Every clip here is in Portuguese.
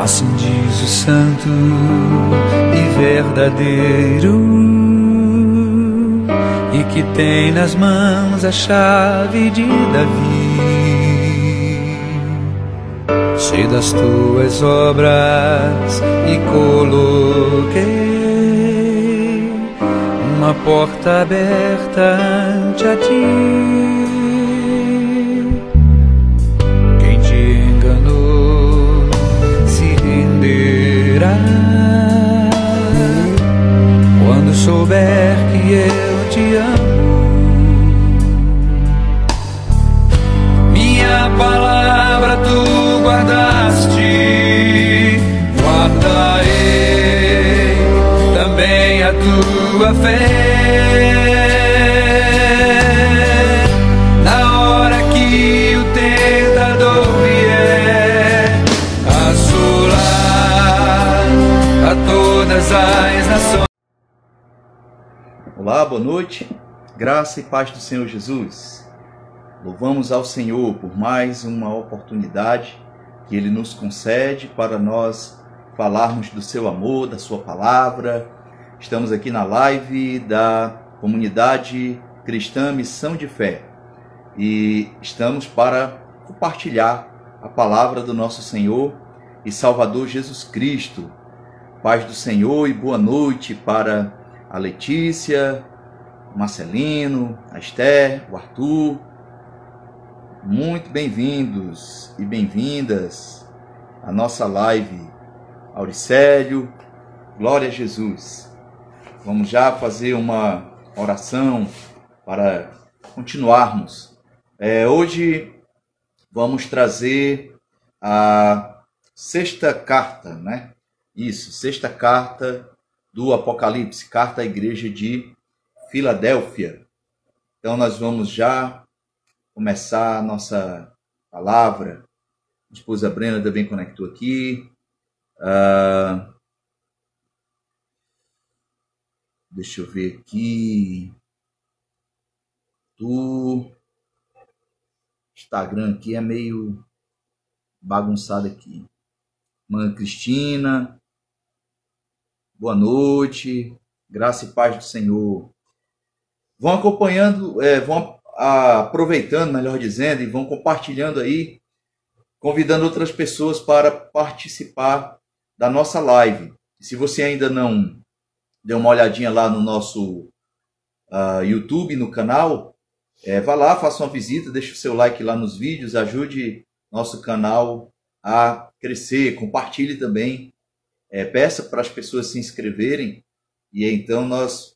Assim diz o santo e verdadeiro, e que tem nas mãos a chave de Davi. Sei das tuas obras e coloquei uma porta aberta ante a ti. Quem te enganou se renderá quando souber que eu te amo. Minha palavra tu guardaste, guardarei também a tua fé. Na hora que o tentador vier assolar a todas as nações. Olá, boa noite, graça e paz do Senhor Jesus. Louvamos ao Senhor por mais uma oportunidade que Ele nos concede para nós falarmos do seu amor, da sua palavra. Estamos aqui na live da comunidade cristã Missão de Fé e estamos para compartilhar a palavra do nosso Senhor e Salvador Jesus Cristo. Paz do Senhor e boa noite para a Letícia, o Marcelino, a Esther, o Arthur. Muito bem-vindos e bem-vindas à nossa live. Auricélio, glória a Jesus. Vamos já fazer uma oração para continuarmos. Hoje vamos trazer a sexta carta, né? Isso, sexta carta do Apocalipse, carta à igreja de Filadélfia. Então nós vamos já começar a nossa palavra. A esposa Brenda também conectou aqui. Deixa eu ver aqui. O Instagram aqui é meio bagunçado aqui. Mãe Cristina, boa noite, graça e paz do Senhor. Vão acompanhando, vão aproveitando, melhor dizendo, e vão compartilhando aí, convidando outras pessoas para participar da nossa live. E se você ainda não deu uma olhadinha lá no nosso YouTube, no canal, vá lá, faça uma visita, deixe o seu like lá nos vídeos, ajude nosso canal a crescer, compartilhe também, peça para as pessoas se inscreverem, e então nós,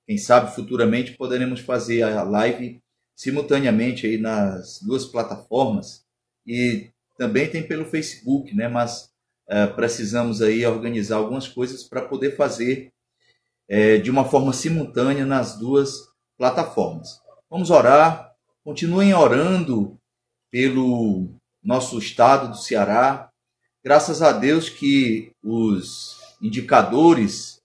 quem sabe futuramente, poderemos fazer a live simultaneamente aí nas duas plataformas, e também tem pelo Facebook, né? Mas precisamos aí organizar algumas coisas para poder fazer de uma forma simultânea nas duas plataformas. Vamos orar, continuem orando pelo nosso estado do Ceará. Graças a Deus que os indicadores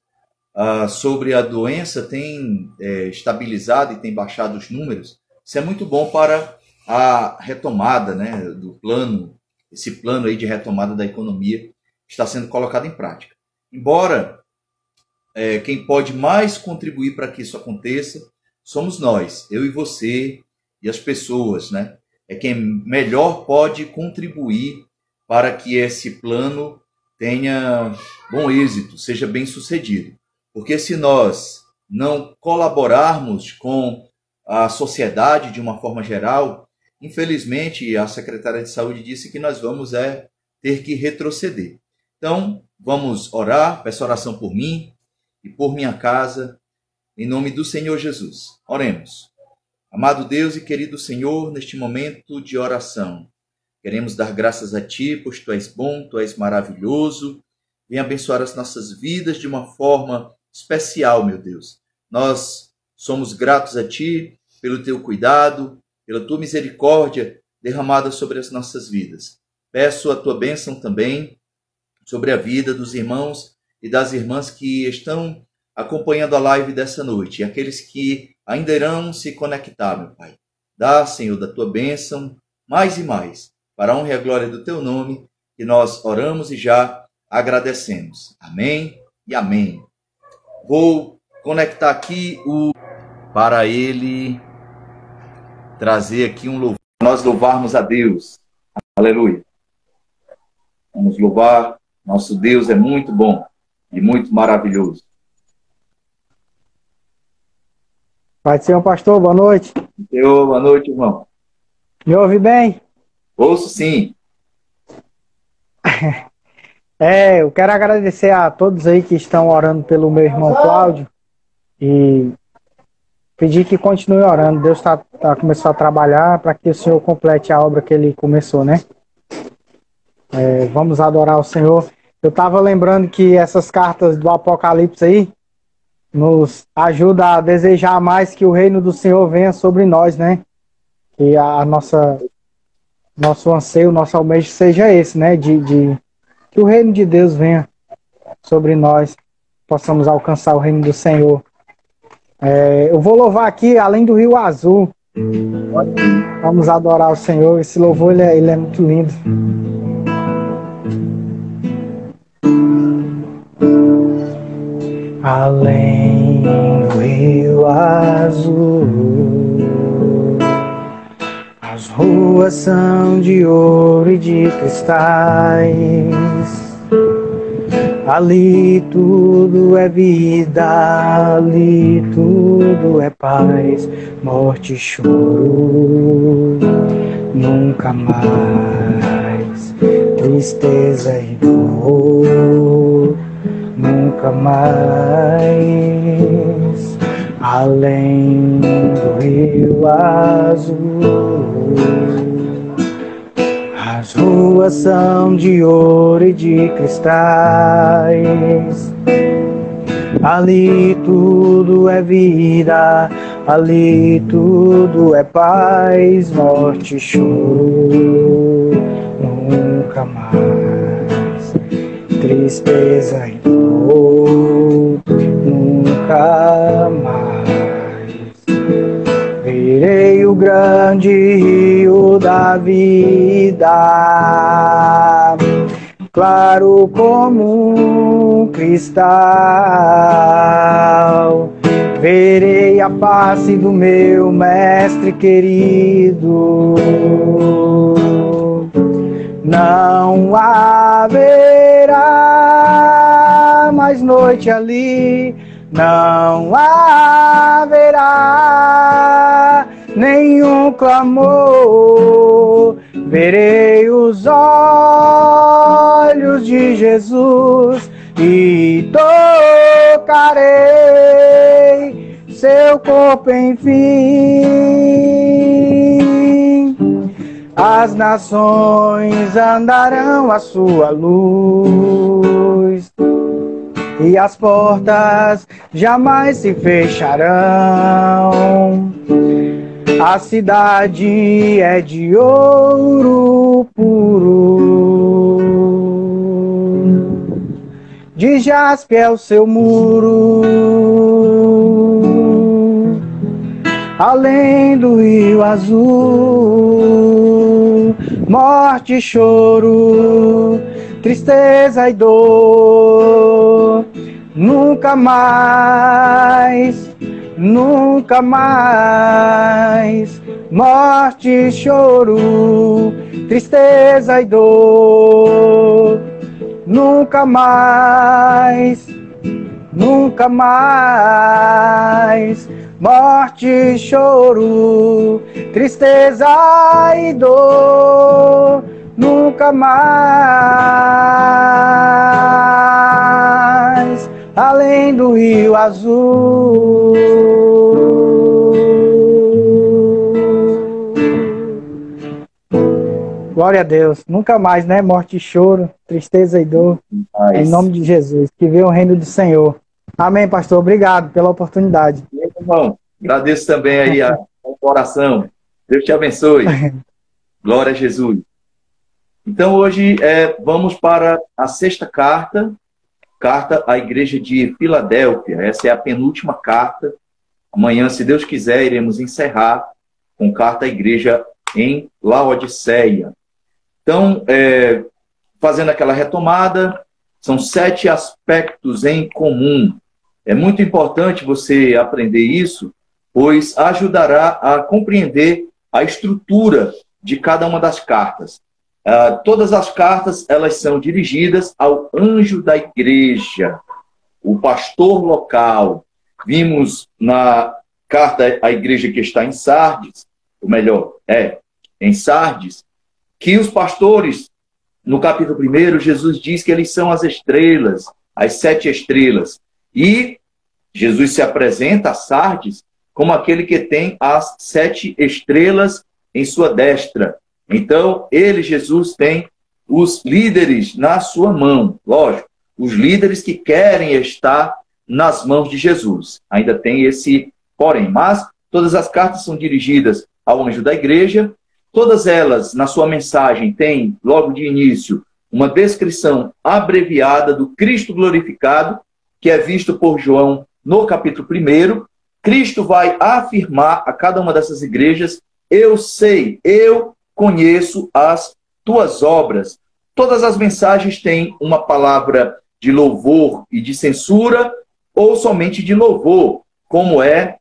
sobre a doença têm estabilizado e têm baixado os números. Isso é muito bom para a retomada, né, do plano, esse plano aí de retomada da economia está sendo colocado em prática. Embora quem pode mais contribuir para que isso aconteça somos nós, eu e você e as pessoas, né? É quem melhor pode contribuir para que esse plano tenha bom êxito, seja bem sucedido. Porque se nós não colaborarmos com a sociedade de uma forma geral, infelizmente a secretária de saúde disse que nós vamos ter que retroceder. Então, vamos orar, peço oração por mim e por minha casa, em nome do Senhor Jesus. Oremos. Amado Deus e querido Senhor, neste momento de oração, queremos dar graças a Ti, pois Tu és bom, Tu és maravilhoso. Vem abençoar as nossas vidas de uma forma especial, meu Deus. Nós somos gratos a Ti pelo Teu cuidado, pela Tua misericórdia derramada sobre as nossas vidas. Peço a Tua bênção também sobre a vida dos irmãos e das irmãs que estão acompanhando a live dessa noite, e aqueles que ainda irão se conectar, meu Pai. Dá, Senhor, da Tua bênção, mais e mais, para a honra e a glória do Teu nome, que nós oramos e já agradecemos. Amém e amém. Vou conectar aqui para ele trazer aqui um louvor, nós louvarmos a Deus. Aleluia. Vamos louvar. Nosso Deus é muito bom e muito maravilhoso. Pai do Senhor, pastor, boa noite. Senhor, boa noite, irmão. Me ouve bem? Ouço sim. Eu quero agradecer a todos aí que estão orando pelo meu irmão Cláudio e pedir que continue orando. Deus tá começando a trabalhar para que o Senhor complete a obra que ele começou, né? Vamos adorar o Senhor. Eu estava lembrando que essas cartas do Apocalipse aí nos ajudam a desejar mais que o reino do Senhor venha sobre nós, né? Que nosso anseio, nosso almejo seja esse, né? Que o reino de Deus venha sobre nós, possamos alcançar o reino do Senhor. Eu vou louvar aqui, além do Rio Azul. Vamos adorar o Senhor. Esse louvor ele é muito lindo. Além do Rio Azul, as ruas são de ouro e de cristais. Ali tudo é vida, ali tudo é paz, morte e choro, nunca mais, tristeza e dor, nunca mais, além do Rio Azul. As ruas são de ouro e de cristais. Ali tudo é vida, ali tudo é paz, morte e choro, nunca mais, tristeza e dor, nunca mais. Verei o grande rio da vida, claro como um cristal. Verei a face do meu mestre querido. Não haverá mais noite ali, não haverá nenhum clamor. Verei os olhos de Jesus e tocarei seu corpo, enfim. As nações andarão à sua luz e as portas jamais se fecharão. A cidade é de ouro puro, de jaspe é o seu muro. Além do Rio Azul, morte e choro, tristeza e dor, nunca mais, nunca mais, morte e choro, tristeza e dor, nunca mais, nunca mais, morte e choro, tristeza e dor, nunca mais, além do Rio Azul. Glória a Deus. Nunca mais, né? Morte e choro, tristeza e dor. Em nome de Jesus. Que venha o reino do Senhor. Amém, pastor. Obrigado pela oportunidade. Meu irmão, agradeço também aí a oração. Deus te abençoe. Glória a Jesus. Então hoje vamos para a sexta carta à igreja de Filadélfia. Essa é a penúltima carta. Amanhã, se Deus quiser, iremos encerrar com carta à igreja em Laodiceia. Então, fazendo aquela retomada, são 7 aspectos em comum. É muito importante você aprender isso, pois ajudará a compreender a estrutura de cada uma das cartas. Todas as cartas, elas são dirigidas ao anjo da igreja, o pastor local. Vimos na carta à igreja que está em Sardes, ou melhor, em Sardes, que os pastores, no capítulo 1, Jesus diz que eles são as estrelas, as 7 estrelas. E Jesus se apresenta a Sardes como aquele que tem as 7 estrelas em sua destra. Então, ele, Jesus, tem os líderes na sua mão. Lógico, os líderes que querem estar nas mãos de Jesus. Ainda tem esse porém. Mas todas as cartas são dirigidas ao anjo da igreja. Todas elas, na sua mensagem, têm, logo de início, uma descrição abreviada do Cristo glorificado, que é visto por João no capítulo 1. Cristo vai afirmar a cada uma dessas igrejas: eu sei, eu conheço as tuas obras. Todas as mensagens têm uma palavra de louvor e de censura, ou somente de louvor, como é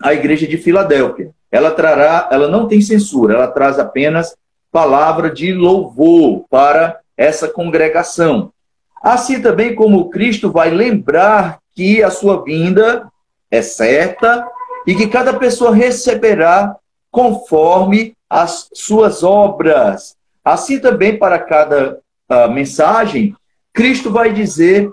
a igreja de Filadélfia. Ela não tem censura, ela traz apenas palavra de louvor para essa congregação. Assim também como Cristo vai lembrar que a sua vinda é certa e que cada pessoa receberá conforme as suas obras. Assim também para cada mensagem, Cristo vai dizer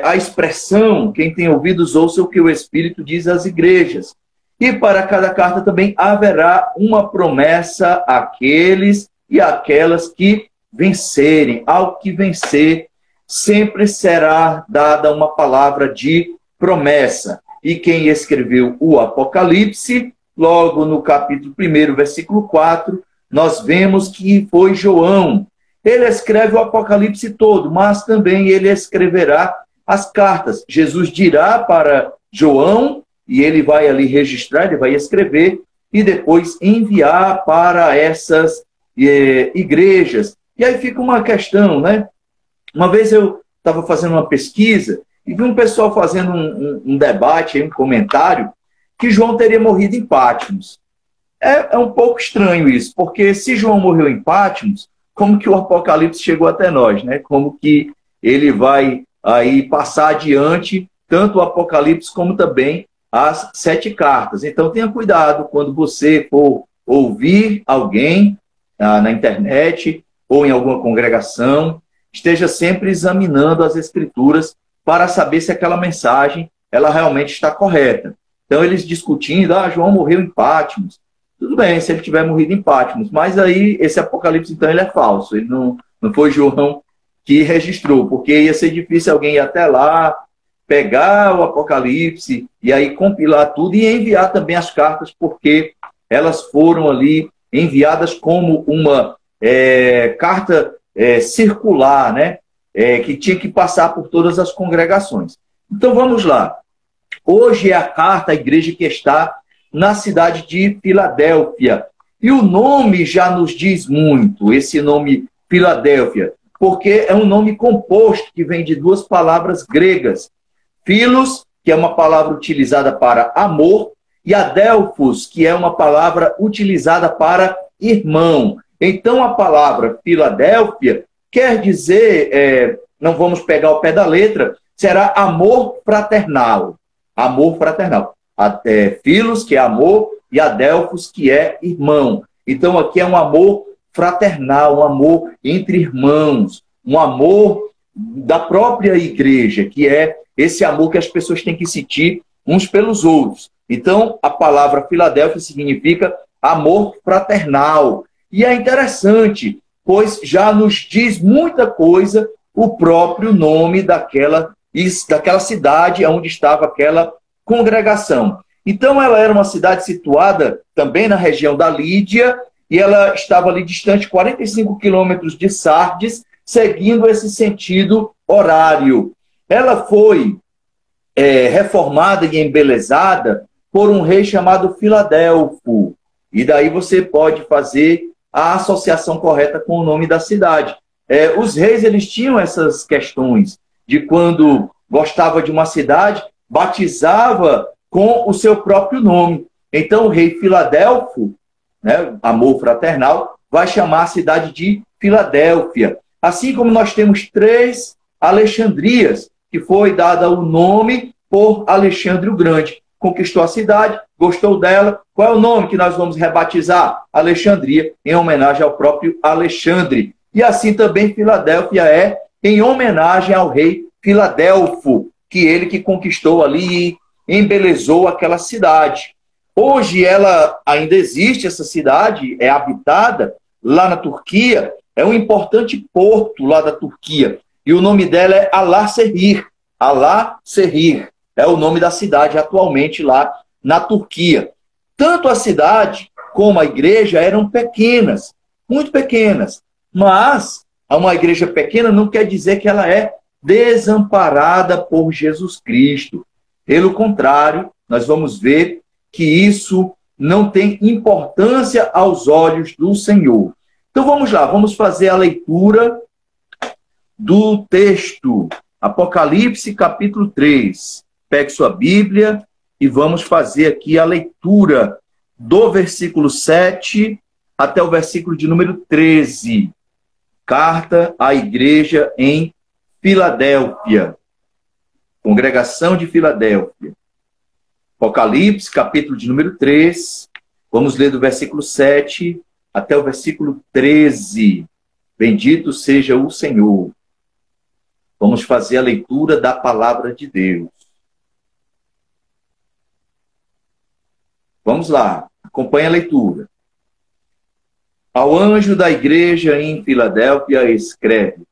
a expressão: quem tem ouvidos ouça o que o Espírito diz às igrejas. E para cada carta também haverá uma promessa àqueles e àquelas que vencerem. Ao que vencer, sempre será dada uma palavra de promessa. E quem escreveu o Apocalipse, logo no capítulo 1, versículo 4, nós vemos que foi João. Ele escreve o Apocalipse todo, mas também ele escreverá as cartas. Jesus dirá para João, e ele vai ali registrar, ele vai escrever, e depois enviar para essas igrejas. E aí fica uma questão, né? Uma vez eu estava fazendo uma pesquisa, e vi um pessoal fazendo um debate, um comentário, que João teria morrido em Patmos. É um pouco estranho isso, porque se João morreu em Patmos, como que o Apocalipse chegou até nós, né? Como que ele vai aí passar adiante tanto o Apocalipse como também as 7 cartas. Então tenha cuidado quando você for ouvir alguém na internet ou em alguma congregação, esteja sempre examinando as escrituras para saber se aquela mensagem ela realmente está correta. Então eles discutindo: João morreu em Patmos. Tudo bem, se ele tiver morrido em Patmos, mas aí esse Apocalipse, então, ele é falso. Ele não foi João que registrou, porque ia ser difícil alguém ir até lá, pegar o Apocalipse e aí compilar tudo e enviar também as cartas, porque elas foram ali enviadas como uma carta circular, né? Que tinha que passar por todas as congregações. Então vamos lá. Hoje é a carta à igreja que está na cidade de Filadélfia. E o nome já nos diz muito, esse nome Filadélfia, porque é um nome composto que vem de 2 palavras gregas. Philos, que é uma palavra utilizada para amor, e adelphos, que é uma palavra utilizada para irmão. Então a palavra Filadélfia quer dizer, não vamos pegar o pé da letra, será amor fraternal. Amor fraternal. Philos, que é amor, e adelphos, que é irmão. Então aqui é um amor fraternal, um amor entre irmãos, um amor da própria igreja, que é esse amor que as pessoas têm que sentir uns pelos outros. Então a palavra Filadélfia significa amor fraternal. E é interessante, pois já nos diz muita coisa o próprio nome daquela cidade onde estava aquela congregação. Então ela era uma cidade situada também na região da Lídia, e ela estava ali distante 45 quilômetros de Sardes, seguindo esse sentido horário. Ela foi reformada e embelezada por um rei chamado Filadelfo. E daí você pode fazer a associação correta com o nome da cidade. os reis eles tinham essas questões de quando gostava de uma cidade, batizava com o seu próprio nome. Então o rei Filadelfo, né, amor fraternal, vai chamar a cidade de Filadélfia. Assim como nós temos 3 Alexandrias, que foi dada o nome por Alexandre o Grande. Conquistou a cidade, gostou dela. Qual é o nome que nós vamos rebatizar? Alexandria, em homenagem ao próprio Alexandre. E assim também Filadélfia é em homenagem ao rei Filadelfo, que ele que conquistou ali, embelezou aquela cidade. Hoje ela ainda existe, essa cidade é habitada lá na Turquia, é um importante porto lá da Turquia. E o nome dela é Alaşehir. Alaşehir é o nome da cidade atualmente lá na Turquia. Tanto a cidade como a igreja eram pequenas, muito pequenas. Mas uma igreja pequena não quer dizer que ela é desamparada por Jesus Cristo. Pelo contrário, nós vamos ver que isso não tem importância aos olhos do Senhor. Então vamos lá, vamos fazer a leitura do texto. Apocalipse, capítulo 3. Pegue sua Bíblia e vamos fazer aqui a leitura do versículo 7 até o versículo de número 13. Carta à igreja em Filadélfia. Congregação de Filadélfia. Apocalipse, capítulo de número 3. Vamos ler do versículo 7 até o versículo 13. Bendito seja o Senhor. Vamos fazer a leitura da palavra de Deus. Vamos lá, acompanhe a leitura. Ao anjo da igreja em Filadélfia escreve: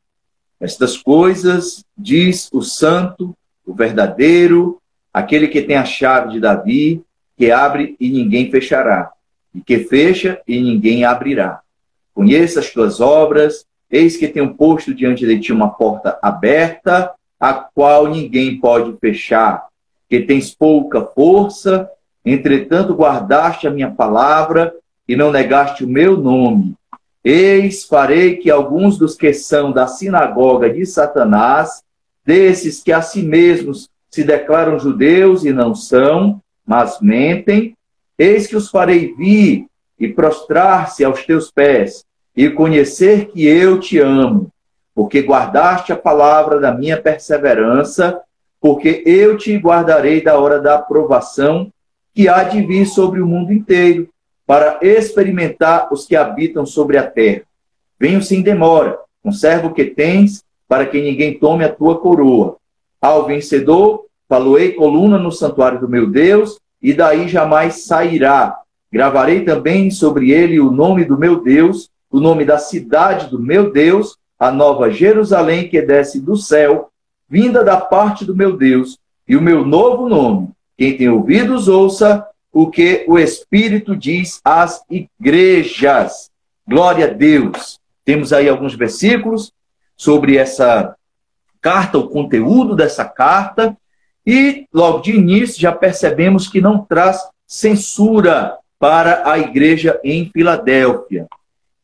estas coisas diz o santo, o verdadeiro, aquele que tem a chave de Davi, que abre e ninguém fechará, e que fecha e ninguém abrirá. Conheça as tuas obras, eis que tenho posto diante de ti uma porta aberta, a qual ninguém pode fechar, que tens pouca força, entretanto guardaste a minha palavra e não negaste o meu nome. Eis, farei que alguns dos que são da sinagoga de Satanás, desses que a si mesmos se declaram judeus e não são, mas mentem, eis que os farei vir e prostrar-se aos teus pés, e conhecer que eu te amo, porque guardaste a palavra da minha perseverança, porque eu te guardarei da hora da aprovação, que há de vir sobre o mundo inteiro, para experimentar os que habitam sobre a terra. Venho sem demora, conserva o que tens, para que ninguém tome a tua coroa. Ao vencedor, faloei coluna no santuário do meu Deus, e daí jamais sairá. Gravarei também sobre ele o nome do meu Deus, o nome da cidade do meu Deus, a nova Jerusalém que desce do céu, vinda da parte do meu Deus, e o meu novo nome. Quem tem ouvidos, ouça o que o Espírito diz às igrejas. Glória a Deus. Temos aí alguns versículos sobre essa carta, o conteúdo dessa carta, e logo de início já percebemos que não traz censura para a igreja em Filadélfia.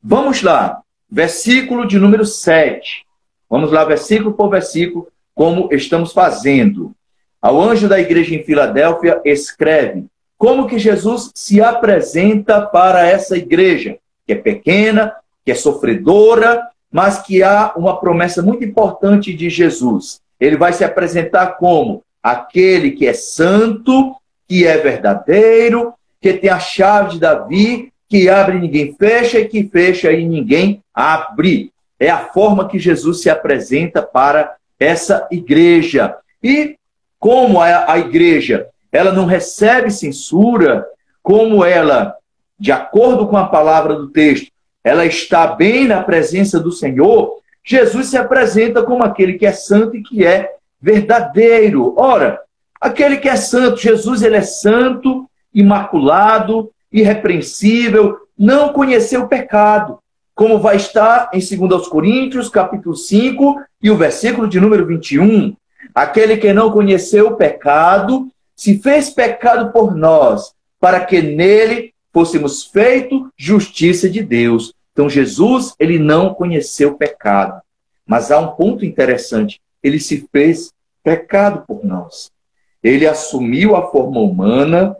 Vamos lá, versículo de número 7. Vamos lá, versículo por versículo, como estamos fazendo. Ao anjo da igreja em Filadélfia escreve como que Jesus se apresenta para essa igreja, que é pequena, que é sofredora, mas que há uma promessa muito importante de Jesus. Ele vai se apresentar como aquele que é santo, que é verdadeiro, que tem a chave de Davi, que abre e ninguém fecha, e que fecha e ninguém abre. É a forma que Jesus se apresenta para essa igreja. E como a igreja ela não recebe censura, como ela, de acordo com a palavra do texto, ela está bem na presença do Senhor, Jesus se apresenta como aquele que é santo e que é verdadeiro. Ora, aquele que é santo, Jesus ele é santo, imaculado, irrepreensível, não conheceu o pecado, como vai estar em 2 Coríntios, capítulo 5, e o versículo de número 21. Aquele que não conheceu o pecado, se fez pecado por nós, para que nele fôssemos feito justiça de Deus. Então Jesus, ele não conheceu o pecado. Mas há um ponto interessante. Ele se fez pecado por nós. Ele assumiu a forma humana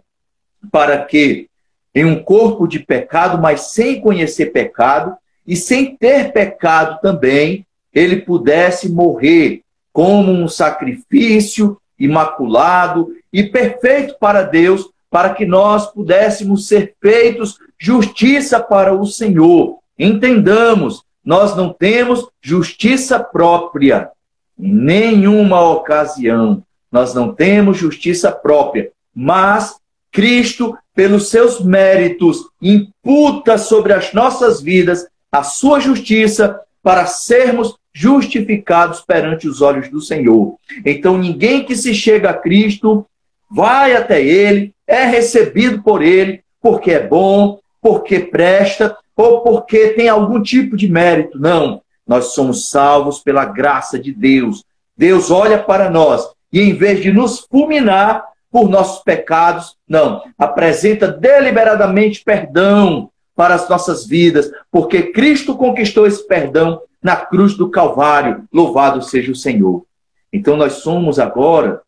para que, em um corpo de pecado, mas sem conhecer pecado e sem ter pecado também, ele pudesse morrer como um sacrifício imaculado e perfeito para Deus, para que nós pudéssemos ser feitos justiça para o Senhor. Entendamos, nós não temos justiça própria em nenhuma ocasião. Nós não temos justiça própria, mas Cristo, pelos seus méritos, imputa sobre as nossas vidas a sua justiça para sermos justificados perante os olhos do Senhor. Então, ninguém que se chega a Cristo vai até Ele, é recebido por Ele, porque é bom, porque presta, ou porque tem algum tipo de mérito. Não, nós somos salvos pela graça de Deus. Deus olha para nós e, em vez de nos fulminar por nossos pecados, não, apresenta deliberadamente perdão para as nossas vidas, porque Cristo conquistou esse perdão na cruz do Calvário. Louvado seja o Senhor. Então nós somos agora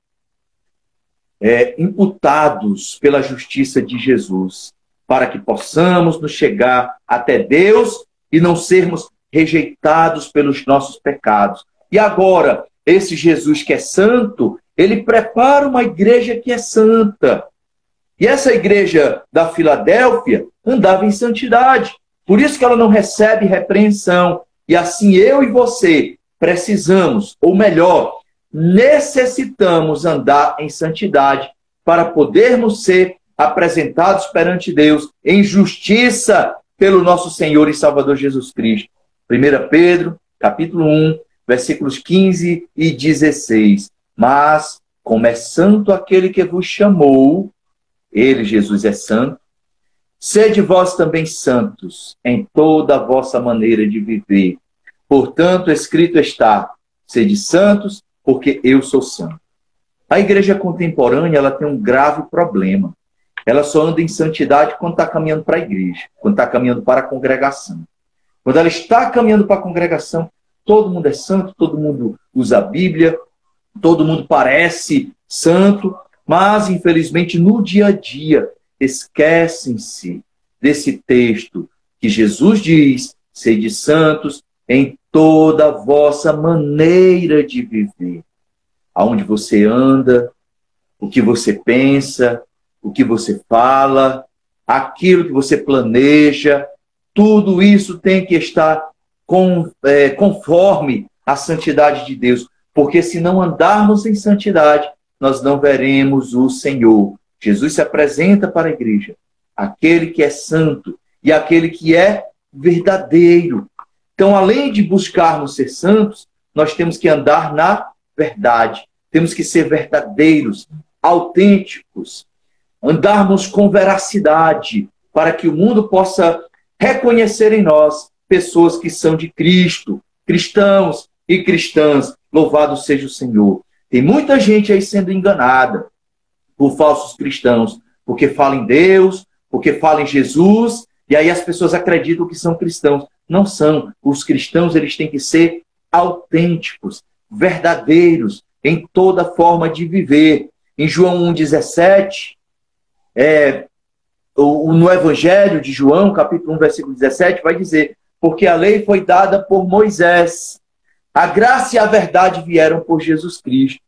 imputados pela justiça de Jesus, para que possamos nos chegar até Deus e não sermos rejeitados pelos nossos pecados. E agora, esse Jesus que é santo, ele prepara uma igreja que é santa. E essa igreja da Filadélfia andava em santidade. Por isso que ela não recebe repreensão. E assim eu e você precisamos, ou melhor, necessitamos andar em santidade para podermos ser apresentados perante Deus em justiça pelo nosso Senhor e Salvador Jesus Cristo. 1 Pedro, capítulo 1, versículos 15 e 16. Mas, como é santo aquele que vos chamou, ele, Jesus, é santo, sede vós também santos em toda a vossa maneira de viver. Portanto, escrito está, sede santos, porque eu sou santo. A igreja contemporânea, ela tem um grave problema. Ela só anda em santidade quando está caminhando para a igreja, quando está caminhando para a congregação. Quando ela está caminhando para a congregação, todo mundo é santo, todo mundo usa a Bíblia, todo mundo parece santo, mas, infelizmente, no dia a dia, esquecem-se desse texto que Jesus diz, sede santos em toda a vossa maneira de viver. Aonde você anda, o que você pensa, o que você fala, aquilo que você planeja, tudo isso tem que estar conforme a santidade de Deus. Porque se não andarmos em santidade, nós não veremos o Senhor. Jesus se apresenta para a igreja, aquele que é santo e aquele que é verdadeiro. Então, além de buscarmos ser santos, nós temos que andar na verdade. Temos que ser verdadeiros, autênticos, andarmos com veracidade, para que o mundo possa reconhecer em nós pessoas que são de Cristo, cristãos e cristãs. Louvado seja o Senhor. Tem muita gente aí sendo enganada por falsos cristãos, porque falam em Deus, porque falam em Jesus, e aí as pessoas acreditam que são cristãos. Não são. Os cristãos, eles têm que ser autênticos, verdadeiros, em toda forma de viver. Em João 1,17, no Evangelho de João, capítulo 1, versículo 17, vai dizer, porque a lei foi dada por Moisés, a graça e a verdade vieram por Jesus Cristo.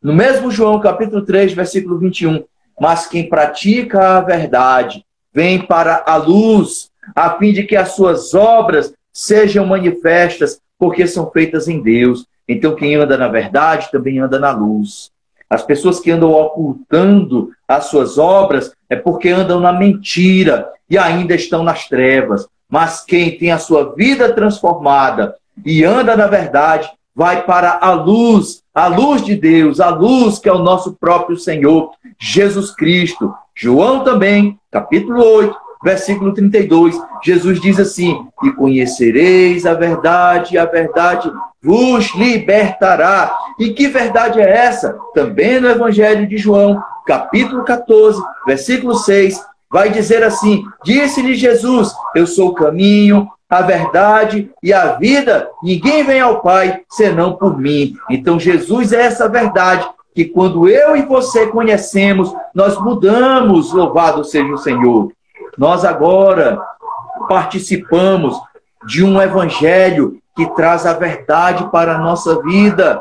No mesmo João, capítulo 3, versículo 21, mas quem pratica a verdade vem para a luz, a fim de que as suas obras sejam manifestas, porque são feitas em Deus. Então, quem anda na verdade também anda na luz. As pessoas que andam ocultando as suas obras é porque andam na mentira e ainda estão nas trevas. Mas quem tem a sua vida transformada e anda na verdade, vai para a luz de Deus, a luz que é o nosso próprio Senhor, Jesus Cristo. João também, capítulo 8, versículo 32, Jesus diz assim, e conhecereis a verdade vos libertará. E que verdade é essa? Também no Evangelho de João, capítulo 14, versículo 6, vai dizer assim, disse-lhe Jesus, eu sou o caminho, a verdade e a vida. Ninguém vem ao Pai senão por mim. Então Jesus é essa verdade que quando eu e você conhecemos, nós mudamos, louvado seja o Senhor. Nós agora participamos de um evangelho que traz a verdade para a nossa vida.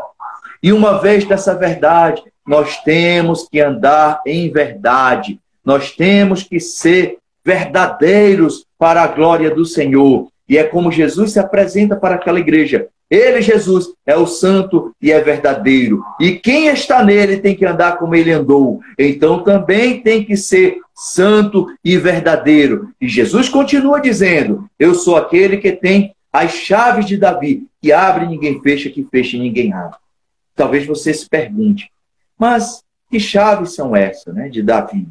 E uma vez dessa verdade, nós temos que andar em verdade. Nós temos que ser verdadeiros para a glória do Senhor. E é como Jesus se apresenta para aquela igreja. Ele, Jesus, é o santo e é verdadeiro. E quem está nele tem que andar como ele andou. Então também tem que ser santo e verdadeiro. E Jesus continua dizendo: eu sou aquele que tem as chaves de Davi, que abre e ninguém fecha, que fecha e ninguém abre. Talvez você se pergunte, mas que chaves são essas, né, de Davi?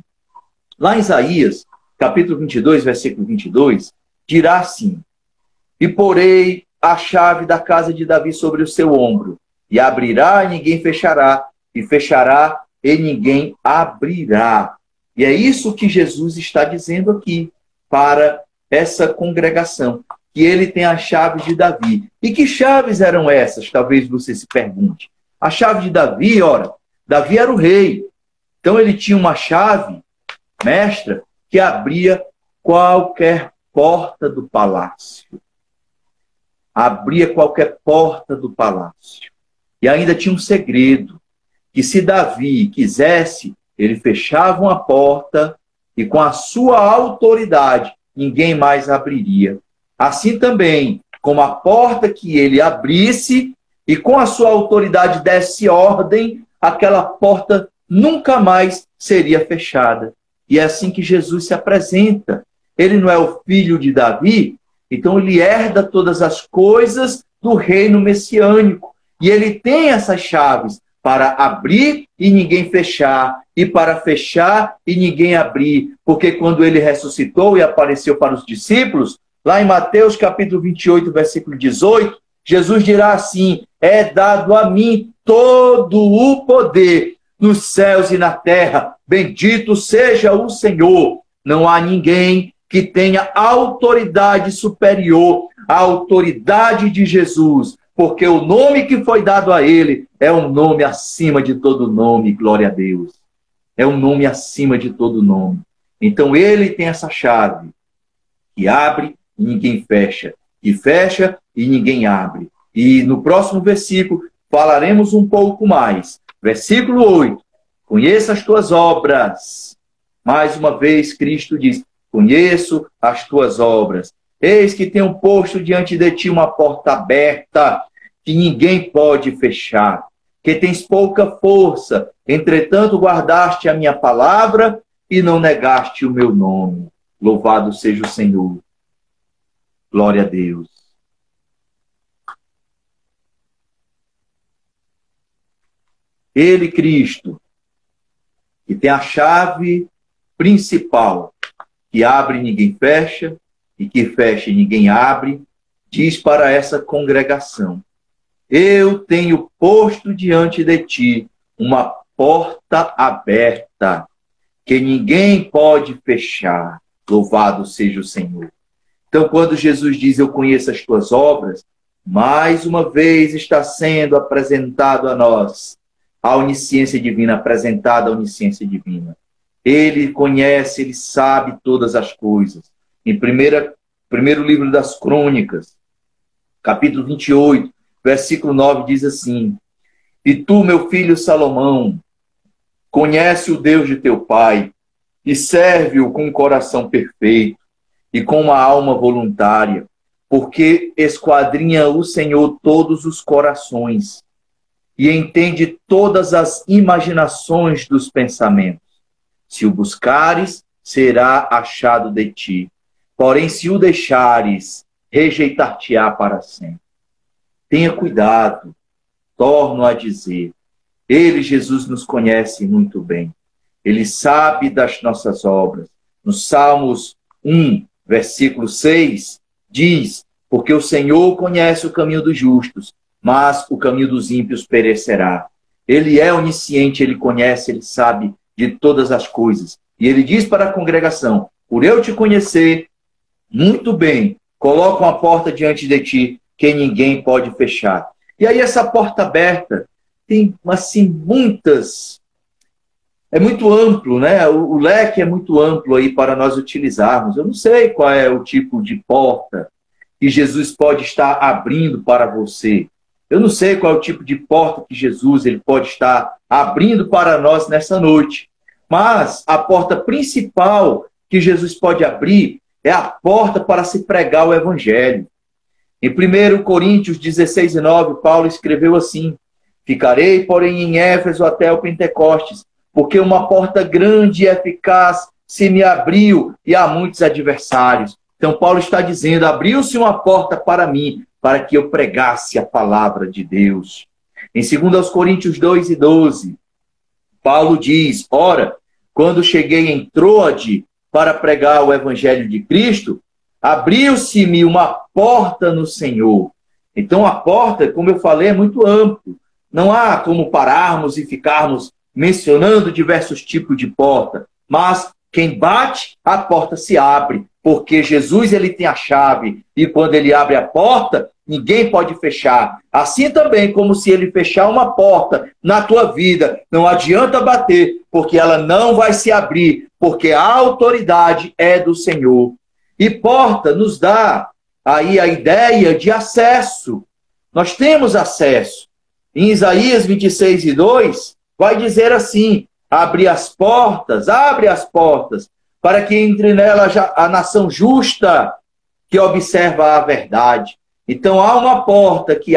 Lá em Isaías, capítulo 22, versículo 22, dirá assim: e porei a chave da casa de Davi sobre o seu ombro, e abrirá e ninguém fechará, e fechará e ninguém abrirá. E é isso que Jesus está dizendo aqui para essa congregação, que ele tem a chave de Davi. E que chaves eram essas? Talvez você se pergunte. A chave de Davi, ora, Davi era o rei. Então ele tinha uma chave mestra que abria qualquer porta do palácio. Abria qualquer porta do palácio. E ainda tinha um segredo, que se Davi quisesse, ele fechava uma porta e com a sua autoridade ninguém mais abriria. Assim também, como a porta que ele abrisse e com a sua autoridade desse ordem, aquela porta nunca mais seria fechada. E é assim que Jesus se apresenta. Ele não é o filho de Davi, então ele herda todas as coisas do reino messiânico. E ele tem essas chaves para abrir e ninguém fechar, e para fechar e ninguém abrir. Porque quando ele ressuscitou e apareceu para os discípulos, lá em Mateus capítulo 28, versículo 18, Jesus dirá assim: é dado a mim todo o poder nos céus e na terra. Bendito seja o Senhor. Não há ninguém que tenha autoridade superior à autoridade de Jesus, porque o nome que foi dado a ele é um nome acima de todo nome, glória a Deus. É um nome acima de todo nome. Então ele tem essa chave, que abre e ninguém fecha, e fecha e ninguém abre. E no próximo versículo falaremos um pouco mais. Versículo 8. Conheça as tuas obras. Mais uma vez Cristo diz: conheço as tuas obras. Eis que tenho posto diante de ti uma porta aberta, que ninguém pode fechar. Que tens pouca força, entretanto guardaste a minha palavra e não negaste o meu nome. Louvado seja o Senhor. Glória a Deus. Ele, Cristo, que tem a chave principal, que abre e ninguém fecha, e que fecha e ninguém abre, diz para essa congregação: eu tenho posto diante de ti uma porta aberta, que ninguém pode fechar. Louvado seja o Senhor. Então, quando Jesus diz: eu conheço as tuas obras, mais uma vez está sendo apresentado a nós a onisciência divina, apresentada a onisciência divina. Ele conhece, ele sabe todas as coisas. Em primeiro livro das Crônicas, capítulo 28, versículo 9, diz assim: e tu, meu filho Salomão, conhece o Deus de teu pai, e serve-o com um coração perfeito, e com uma alma voluntária, porque esquadrinha o Senhor todos os corações, e entende todas as imaginações dos pensamentos. Se o buscares, será achado de ti. Porém, se o deixares, rejeitar-te-á para sempre. Tenha cuidado, torno a dizer. Ele, Jesus, nos conhece muito bem. Ele sabe das nossas obras. No Salmos 1, versículo 6, diz: porque o Senhor conhece o caminho dos justos, mas o caminho dos ímpios perecerá. Ele é onisciente, ele conhece, ele sabe de todas as coisas. E ele diz para a congregação: por eu te conhecer muito bem, coloca uma porta diante de ti que ninguém pode fechar. E aí essa porta aberta tem, assim, muitas... É muito amplo, né? O leque é muito amplo aí para nós utilizarmos. Eu não sei qual é o tipo de porta que Jesus pode estar abrindo para você. Eu não sei qual é o tipo de porta que Jesus ele pode estar abrindo para nós nessa noite. Mas a porta principal que Jesus pode abrir é a porta para se pregar o Evangelho. Em 1 Coríntios 16:9, Paulo escreveu assim: ficarei, porém, em Éfeso até o Pentecostes, porque uma porta grande e eficaz se me abriu e há muitos adversários. Então Paulo está dizendo, abriu-se uma porta para mim, para que eu pregasse a palavra de Deus. Em 2 Coríntios 2:12, Paulo diz, ora, quando cheguei em Troade para pregar o Evangelho de Cristo, abriu-se-me uma porta no Senhor. Então a porta, como eu falei, é muito amplo. Não há como pararmos e ficarmos mencionando diversos tipos de porta, mas quem bate, a porta se abre, porque Jesus ele tem a chave, e quando ele abre a porta, ninguém pode fechar. Assim também, como se ele fechar uma porta na tua vida, não adianta bater, porque ela não vai se abrir, porque a autoridade é do Senhor. E porta nos dá aí a ideia de acesso. Nós temos acesso. Em Isaías 26:2, vai dizer assim, abre as portas, para que entre nela a nação justa que observa a verdade. Então há uma porta que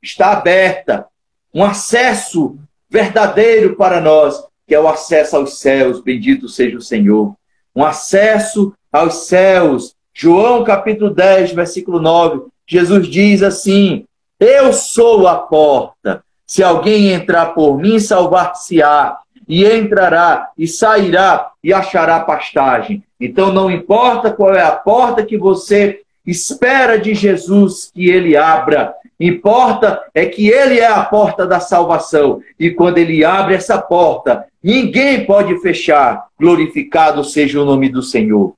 está aberta, um acesso verdadeiro para nós, que é o acesso aos céus, bendito seja o Senhor. Um acesso aos céus. João capítulo 10, versículo 9, Jesus diz assim, eu sou a porta. Se alguém entrar por mim, salvar-se-á, e entrará, e sairá, e achará pastagem. Então não importa qual é a porta que você espera de Jesus que ele abra, importa é que ele é a porta da salvação, e quando ele abre essa porta, ninguém pode fechar, glorificado seja o nome do Senhor.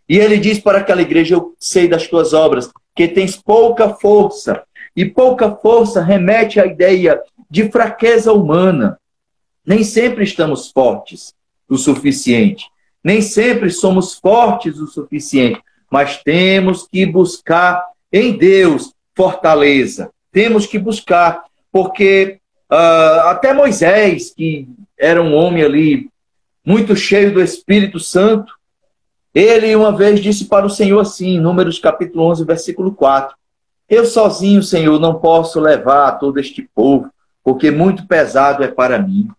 E ele diz para aquela igreja, eu sei das tuas obras, que tens pouca força, e pouca força remete à ideia de fraqueza humana. Nem sempre estamos fortes o suficiente. Nem sempre somos fortes o suficiente. Mas temos que buscar em Deus fortaleza. Temos que buscar. Porque até Moisés, que era um homem ali muito cheio do Espírito Santo, ele uma vez disse para o Senhor assim, Números capítulo 11, versículo 4. Eu sozinho, Senhor, não posso levar todo este povo, porque muito pesado é para mim.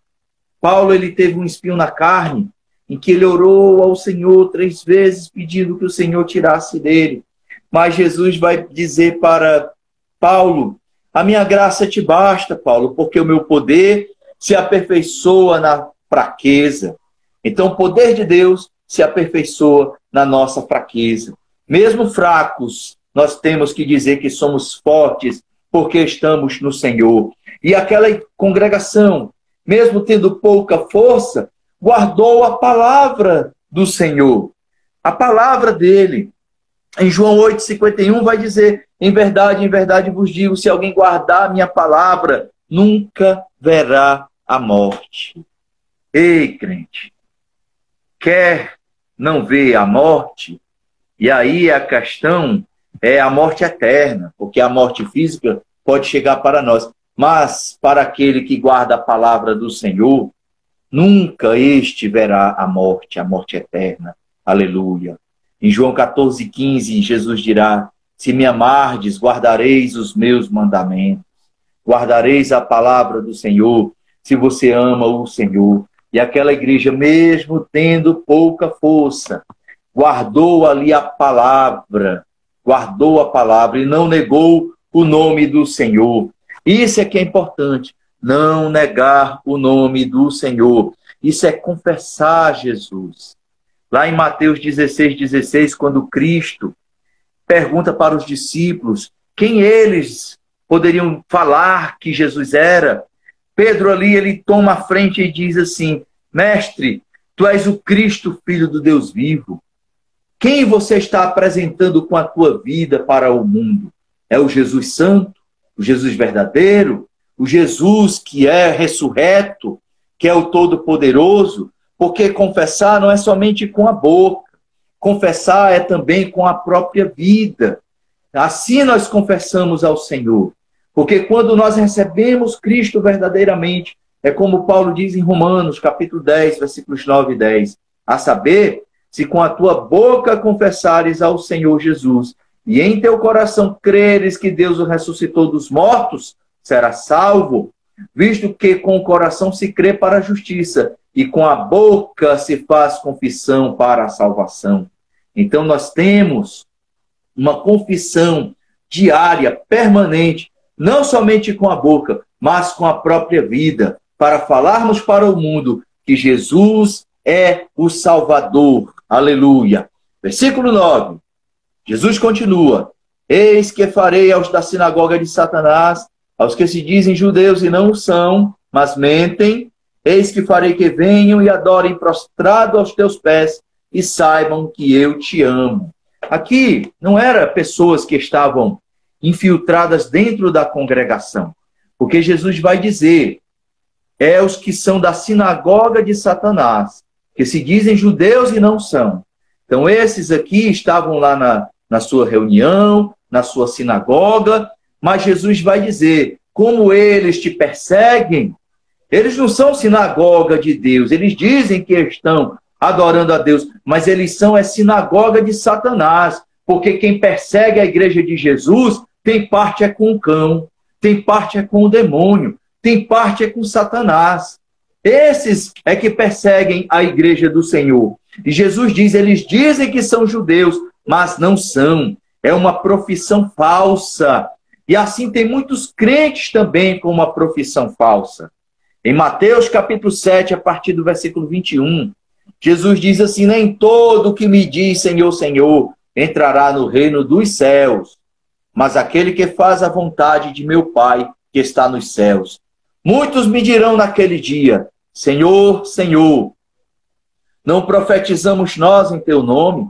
Paulo, ele teve um espinho na carne, em que ele orou ao Senhor 3 vezes, pedindo que o Senhor tirasse dele. Mas Jesus vai dizer para Paulo, a minha graça te basta, Paulo, porque o meu poder se aperfeiçoa na fraqueza. Então, o poder de Deus se aperfeiçoa na nossa fraqueza. Mesmo fracos, nós temos que dizer que somos fortes, porque estamos no Senhor. E aquela congregação, mesmo tendo pouca força, guardou a palavra do Senhor, a palavra dele. Em João 8,51 vai dizer, em verdade vos digo, se alguém guardar a minha palavra, nunca verá a morte. Ei, crente, quer não ver a morte? E aí a questão é a morte eterna, porque a morte física pode chegar para nós. Mas para aquele que guarda a palavra do Senhor, nunca este verá a morte eterna. Aleluia. Em João 14,15, Jesus dirá, se me amardes, guardareis os meus mandamentos. Guardareis a palavra do Senhor, se você ama o Senhor. E aquela igreja, mesmo tendo pouca força, guardou ali a palavra, e não negou o nome do Senhor. Isso é que é importante, não negar o nome do Senhor. Isso é confessar Jesus. Lá em Mateus 16:16, quando Cristo pergunta para os discípulos quem eles poderiam falar que Jesus era, Pedro ali, ele toma a frente e diz assim, mestre, tu és o Cristo, filho do Deus vivo. Quem você está apresentando com a tua vida para o mundo? É o Jesus Santo, o Jesus verdadeiro, o Jesus que é ressurreto, que é o Todo-Poderoso? Porque confessar não é somente com a boca, confessar é também com a própria vida. Assim nós confessamos ao Senhor. Porque quando nós recebemos Cristo verdadeiramente, é como Paulo diz em Romanos, capítulo 10, versículos 9 e 10, a saber, se com a tua boca confessares ao Senhor Jesus e em teu coração creres que Deus o ressuscitou dos mortos, serás salvo, visto que com o coração se crê para a justiça e com a boca se faz confissão para a salvação. Então nós temos uma confissão diária, permanente, não somente com a boca, mas com a própria vida, para falarmos para o mundo que Jesus é o Salvador. Aleluia. Versículo 9. Jesus continua: eis que farei aos da sinagoga de Satanás, aos que se dizem judeus e não o são, mas mentem, eis que farei que venham e adorem prostrado aos teus pés e saibam que eu te amo. Aqui não eram pessoas que estavam infiltradas dentro da congregação, porque Jesus vai dizer, é os que são da sinagoga de Satanás, que se dizem judeus e não são. Então esses aqui estavam lá na sua reunião, na sua sinagoga, mas Jesus vai dizer, como eles te perseguem, eles não são sinagoga de Deus, eles dizem que estão adorando a Deus, mas eles são sinagoga de Satanás, porque quem persegue a igreja de Jesus tem parte é com o cão, tem parte é com o demônio, tem parte é com Satanás. Esses é que perseguem a igreja do Senhor. E Jesus diz, eles dizem que são judeus, mas não são. É uma profissão falsa. E assim tem muitos crentes também com uma profissão falsa. Em Mateus capítulo 7, a partir do versículo 21, Jesus diz assim, nem todo que me diz Senhor, Senhor, entrará no reino dos céus, mas aquele que faz a vontade de meu Pai que está nos céus. Muitos me dirão naquele dia, Senhor, Senhor, não profetizamos nós em teu nome?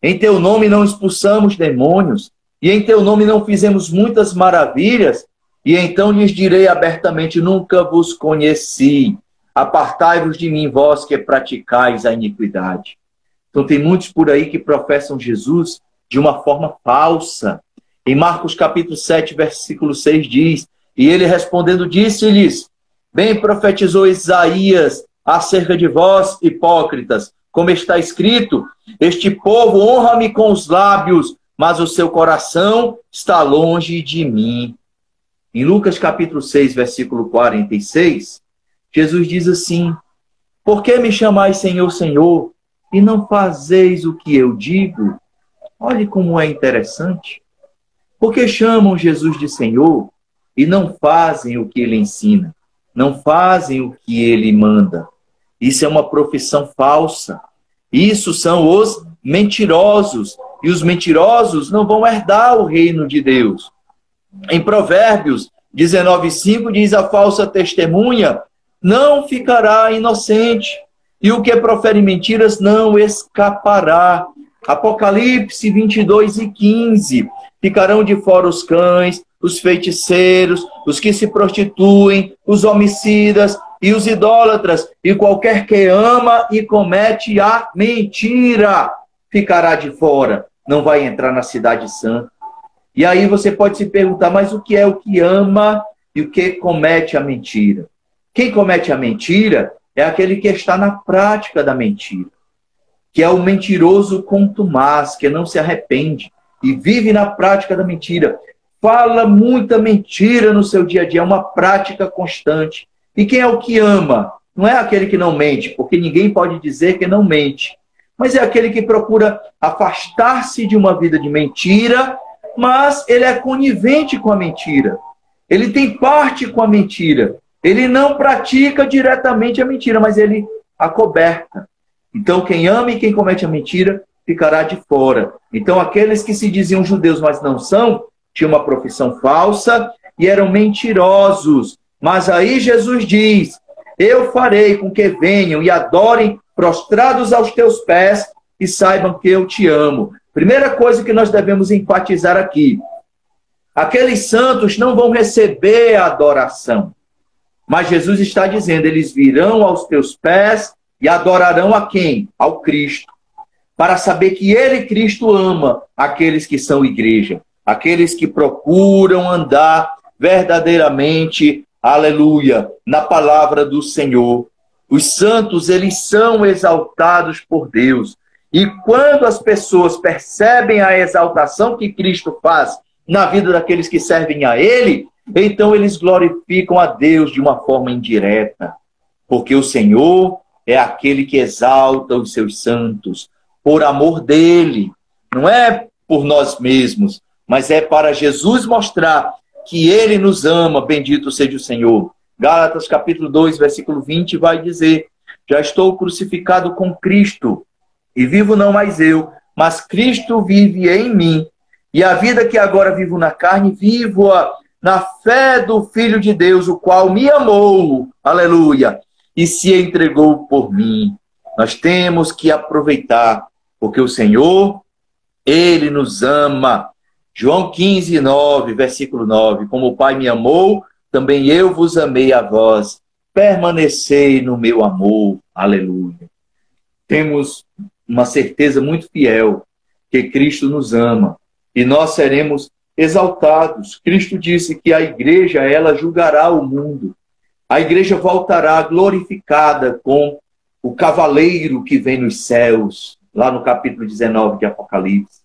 Em teu nome não expulsamos demônios? E em teu nome não fizemos muitas maravilhas? E então lhes direi abertamente, nunca vos conheci. Apartai-vos de mim, vós que praticais a iniquidade. Então tem muitos por aí que professam Jesus de uma forma falsa. Em Marcos capítulo 7, versículo 6 diz, e ele respondendo disse-lhes, bem profetizou Isaías acerca de vós, hipócritas, como está escrito, este povo honra-me com os lábios, mas o seu coração está longe de mim. Em Lucas capítulo 6, versículo 46, Jesus diz assim, por que me chamais Senhor, Senhor, e não fazeis o que eu digo? Olhe como é interessante. Porque chamam Jesus de Senhor e não fazem o que ele ensina, não fazem o que ele manda. Isso é uma profissão falsa. Isso são os mentirosos. E os mentirosos não vão herdar o reino de Deus. Em Provérbios 19:5 diz a falsa testemunha não ficará inocente. E o que profere mentiras não escapará. Apocalipse 22:15. Ficarão de fora os cães, os feiticeiros, os que se prostituem, os homicidas e os idólatras, e qualquer que ama e comete a mentira ficará de fora, não vai entrar na cidade santa. E aí você pode se perguntar, mas o que é o que ama e o que comete a mentira? Quem comete a mentira é aquele que está na prática da mentira, que é o mentiroso contumaz, que não se arrepende e vive na prática da mentira. Fala muita mentira no seu dia a dia, é uma prática constante. E quem é o que ama? Não é aquele que não mente, porque ninguém pode dizer que não mente. Mas é aquele que procura afastar-se de uma vida de mentira, mas ele é conivente com a mentira. Ele tem parte com a mentira. Ele não pratica diretamente a mentira, mas ele acoberta. Então quem ama e quem comete a mentira ficará de fora. Então aqueles que se diziam judeus, mas não são, tinham uma profissão falsa e eram mentirosos. Mas aí Jesus diz, eu farei com que venham e adorem prostrados aos teus pés e saibam que eu te amo. Primeira coisa que nós devemos enfatizar aqui: aqueles santos não vão receber a adoração, mas Jesus está dizendo, eles virão aos teus pés e adorarão a quem? Ao Cristo. Para saber que Ele, Cristo, ama aqueles que são igreja, aqueles que procuram andar verdadeiramente, aleluia, na palavra do Senhor. Os santos, eles são exaltados por Deus. E quando as pessoas percebem a exaltação que Cristo faz na vida daqueles que servem a Ele, então eles glorificam a Deus de uma forma indireta. Porque o Senhor é aquele que exalta os seus santos por amor dEle. Não é por nós mesmos, mas é para Jesus mostrar que Ele nos ama, bendito seja o Senhor. Gálatas capítulo 2, versículo 20 vai dizer: já estou crucificado com Cristo, e vivo não mais eu, mas Cristo vive em mim. E a vida que agora vivo na carne, vivo-a na fé do Filho de Deus, o qual me amou, aleluia, e se entregou por mim. Nós temos que aproveitar, porque o Senhor, Ele nos ama. João 15, 9, versículo 9. Como o Pai me amou, também eu vos amei a vós. Permanecei no meu amor. Aleluia. Temos uma certeza muito fiel que Cristo nos ama e nós seremos exaltados. Cristo disse que a igreja, ela julgará o mundo. A igreja voltará glorificada com o cavaleiro que vem nos céus, lá no capítulo 19 de Apocalipse.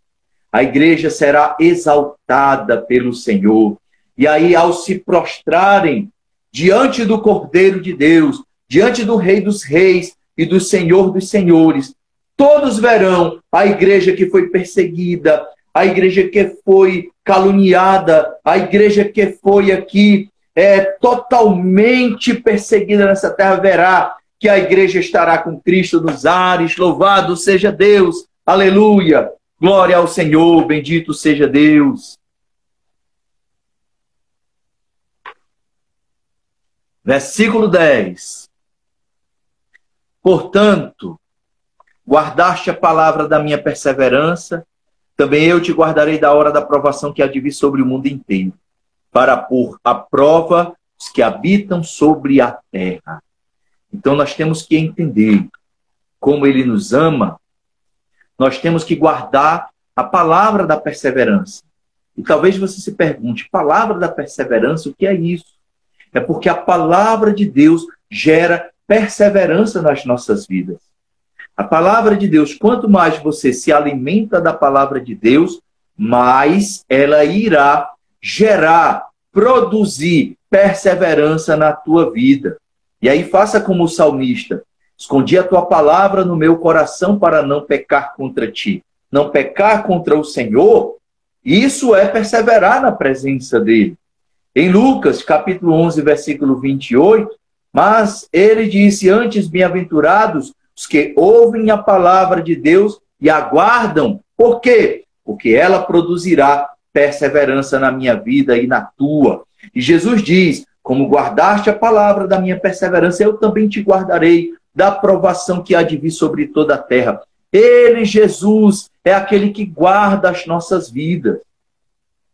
A igreja será exaltada pelo Senhor. E aí, ao se prostrarem diante do Cordeiro de Deus, diante do Rei dos Reis e do Senhor dos Senhores, todos verão a igreja que foi perseguida, a igreja que foi caluniada, a igreja que foi aqui totalmente perseguida nessa terra, verá que a igreja estará com Cristo nos ares. Louvado seja Deus, aleluia, glória ao Senhor, bendito seja Deus. Versículo 10. Portanto, guardaste a palavra da minha perseverança, também eu te guardarei da hora da provação que há de vir sobre o mundo inteiro, para pôr à prova os que habitam sobre a terra. Então nós temos que entender como Ele nos ama, nós temos que guardar a palavra da perseverança. E talvez você se pergunte, palavra da perseverança, o que é isso? É porque a palavra de Deus gera perseverança nas nossas vidas. A palavra de Deus, quanto mais você se alimenta da palavra de Deus, mais ela irá gerar, produzir perseverança na tua vida. E aí faça como o salmista: escondi a tua palavra no meu coração para não pecar contra ti. Não pecar contra o Senhor, isso é perseverar na presença dele. Em Lucas, capítulo 11, versículo 28, mas ele disse: antes, bem-aventurados os que ouvem a palavra de Deus e aguardam. Por quê? Porque ela produzirá perseverança na minha vida e na tua. E Jesus diz: como guardaste a palavra da minha perseverança, eu também te guardarei da provação que há de vir sobre toda a terra. Ele, Jesus, é aquele que guarda as nossas vidas.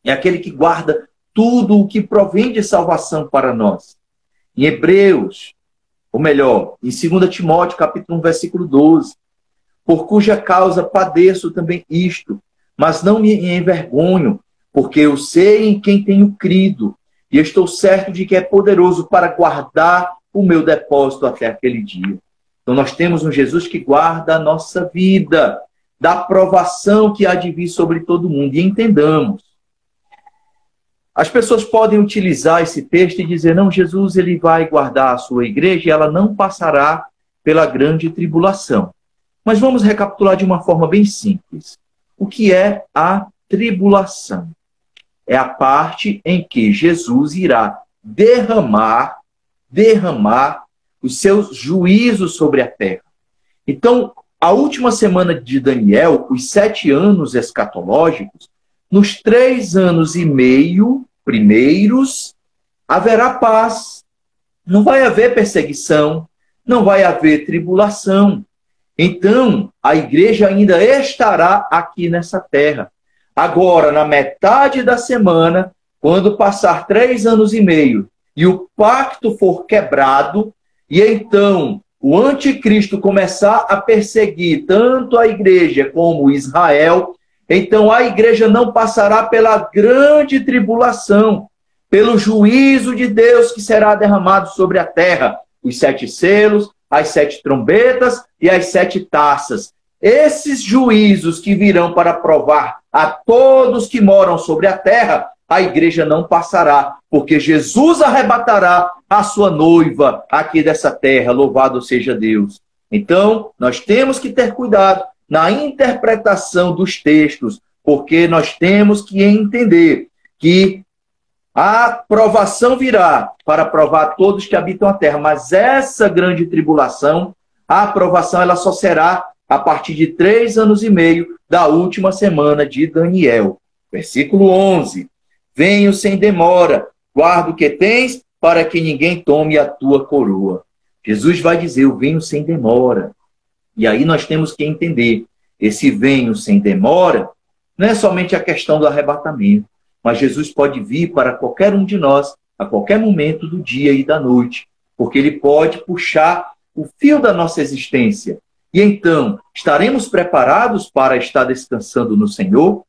É aquele que guarda tudo o que provém de salvação para nós. Em Hebreus, ou melhor, em 2 Timóteo, capítulo 1, versículo 12, por cuja causa padeço também isto, mas não me envergonho, porque eu sei em quem tenho crido, e estou certo de que é poderoso para guardar o meu depósito até aquele dia. Então nós temos um Jesus que guarda a nossa vida, da provação que há de vir sobre todo mundo. E entendamos, as pessoas podem utilizar esse texto e dizer: não, Jesus ele vai guardar a sua igreja e ela não passará pela grande tribulação. Mas vamos recapitular de uma forma bem simples. O que é a tribulação? É a parte em que Jesus irá derramar os seus juízos sobre a terra. Então, a última semana de Daniel, os 7 anos escatológicos, nos 3 anos e meio primeiros, haverá paz. Não vai haver perseguição, não vai haver tribulação. então a igreja ainda estará aqui nessa terra. Agora, na metade da semana, quando passar 3 anos e meio e o pacto for quebrado, e então o anticristo começar a perseguir tanto a igreja como Israel, então a igreja não passará pela grande tribulação, pelo juízo de Deus que será derramado sobre a terra, os 7 selos, as 7 trombetas e as 7 taças. Esses juízos que virão para provar a todos que moram sobre a terra, a igreja não passará, porque Jesus arrebatará a sua noiva aqui dessa terra, louvado seja Deus. Então, nós temos que ter cuidado na interpretação dos textos, porque nós temos que entender que a provação virá para provar todos que habitam a terra, mas essa grande tribulação, a aprovação ela só será a partir de 3 anos e meio da última semana de Daniel. Versículo 11. Venho sem demora, guarda o que tens, para que ninguém tome a tua coroa. Jesus vai dizer, eu venho sem demora. E aí nós temos que entender, esse venho sem demora, não é somente a questão do arrebatamento, mas Jesus pode vir para qualquer um de nós, a qualquer momento do dia e da noite, porque ele pode puxar o fio da nossa existência. E então, estaremos preparados para estar descansando no Senhor?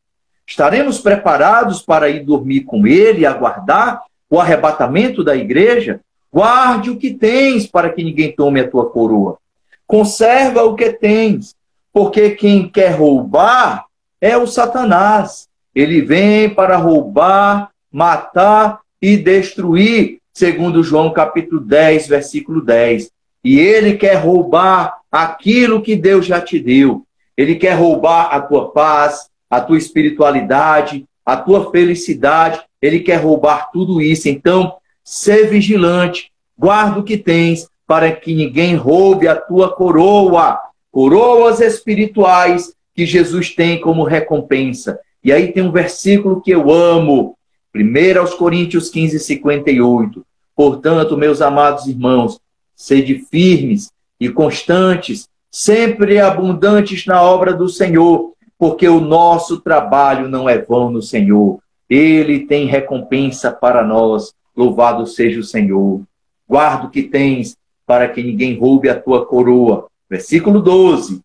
Estaremos preparados para ir dormir com ele e aguardar o arrebatamento da igreja? Guarde o que tens para que ninguém tome a tua coroa. Conserva o que tens, porque quem quer roubar é o Satanás. Ele vem para roubar, matar e destruir, segundo João capítulo 10, versículo 10. E ele quer roubar aquilo que Deus já te deu. Ele quer roubar a tua paz, a tua espiritualidade, a tua felicidade. Ele quer roubar tudo isso. Então, sê vigilante, guarda o que tens, para que ninguém roube a tua coroa. Coroas espirituais que Jesus tem como recompensa. E aí tem um versículo que eu amo. 1 Coríntios 15, 58. Portanto, meus amados irmãos, sede firmes e constantes, sempre abundantes na obra do Senhor, porque o nosso trabalho não é vão no Senhor. Ele tem recompensa para nós. Louvado seja o Senhor. Guarda o que tens, para que ninguém roube a tua coroa. Versículo 12.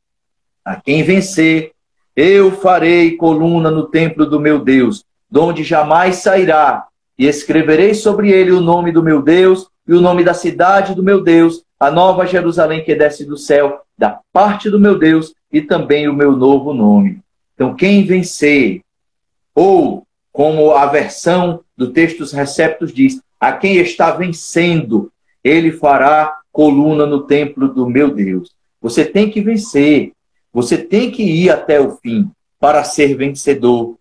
A quem vencer, eu farei coluna no templo do meu Deus, donde jamais sairá, e escreverei sobre ele o nome do meu Deus e o nome da cidade do meu Deus, a nova Jerusalém que desce do céu, da parte do meu Deus, e também o meu novo nome. Então, quem vencer, ou como a versão do Textos Receptos diz, a quem está vencendo, ele fará coluna no templo do meu Deus. Você tem que vencer. Você tem que ir até o fim para ser vencedor.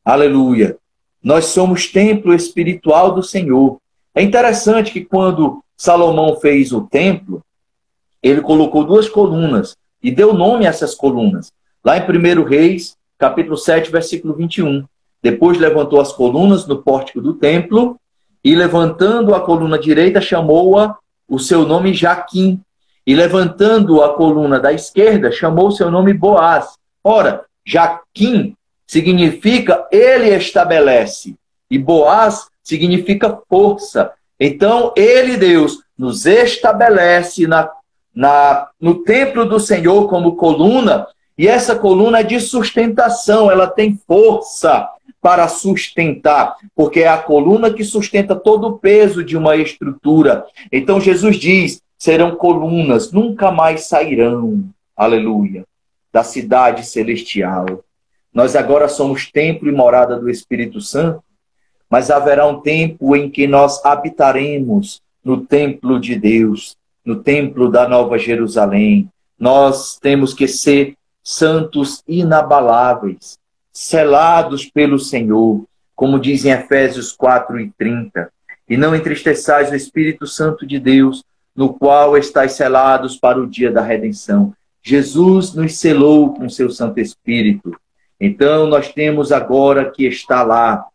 Aleluia. Nós somos templo espiritual do Senhor. É interessante que quando Salomão fez o templo, ele colocou 2 colunas e deu nome a essas colunas. Lá em 1 Reis, capítulo 7, versículo 21. Depois levantou as colunas no pórtico do templo e, levantando a coluna direita, chamou-a o seu nome Jaquim. E levantando a coluna da esquerda, chamou o seu nome Boaz. Ora, Jaquim significa ele estabelece. E Boaz significa força. Então, ele, Deus, nos estabelece no templo do Senhor como coluna. E essa coluna é de sustentação. Ela tem força para sustentar. Porque é a coluna que sustenta todo o peso de uma estrutura. Então, Jesus diz, serão colunas, nunca mais sairão, aleluia, da cidade celestial. Nós agora somos templo e morada do Espírito Santo, mas haverá um tempo em que nós habitaremos no templo de Deus, no templo da Nova Jerusalém. Nós temos que ser santos inabaláveis, selados pelo Senhor, como diz em Efésios 4:30. E não entristeçais o Espírito Santo de Deus, no qual estáis selados para o dia da redenção. Jesus nos selou com seu Santo Espírito. Então, nós temos agora que estar lá